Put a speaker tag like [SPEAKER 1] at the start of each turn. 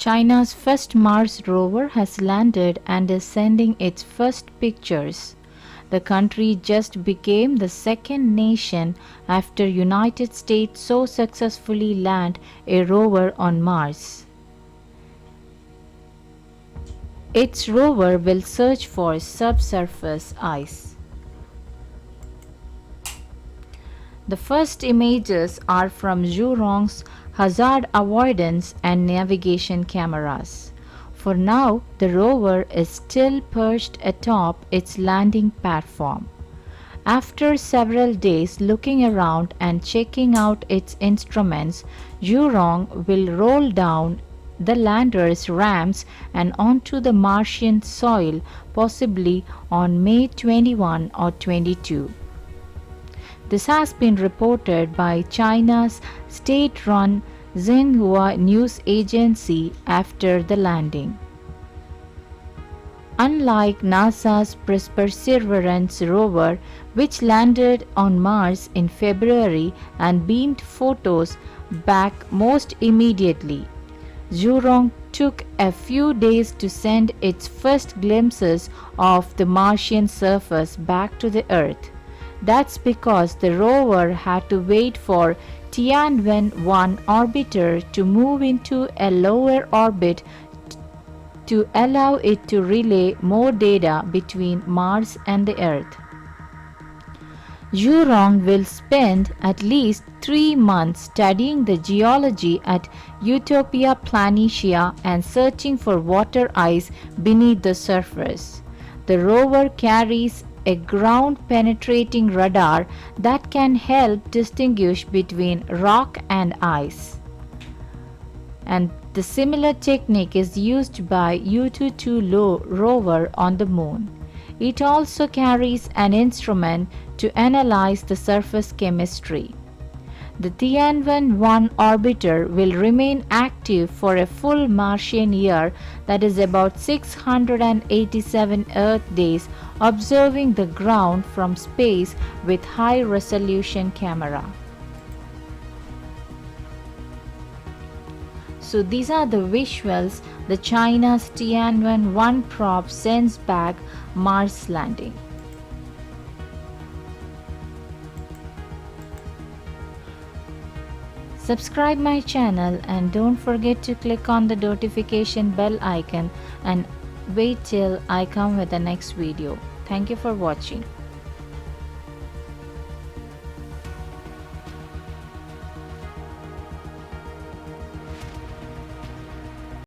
[SPEAKER 1] China's first Mars rover has landed and is sending its first pictures. The country just became the second nation after United States so successfully land a rover on Mars. Its rover will search for subsurface ice. The first images are from Zhurong's hazard avoidance and navigation cameras. For now, the rover is still perched atop its landing platform. After several days looking around and checking out its instruments, Zhurong will roll down the lander's ramps and onto the Martian soil, possibly on May 21 or 22. This has been reported by China's state-run Xinhua news agency after the landing. Unlike NASA's Perseverance rover, which landed on Mars in February and beamed photos back most immediately, Zhurong took a few days to send its first glimpses of the Martian surface back to the Earth. That's because the rover had to wait for Tianwen 1 orbiter to move into a lower orbit to allow it to relay more data between Mars and the Earth. Zhurong will spend at least 3 months studying the geology at Utopia Planitia and searching for water ice beneath the surface. The rover carries a ground-penetrating radar that can help distinguish between rock and ice. And the similar technique is used by U-22 rover on the Moon. It also carries an instrument to analyze the surface chemistry. The Tianwen-1 orbiter will remain active for a full Martian year, that is about 687 Earth days, observing the ground from space with high-resolution camera. So these are the visuals the China's Tianwen-1 probe sends back Mars landing. Subscribe my channel and don't forget to click on the notification bell icon and wait till I come with the next video. Thank you for watching.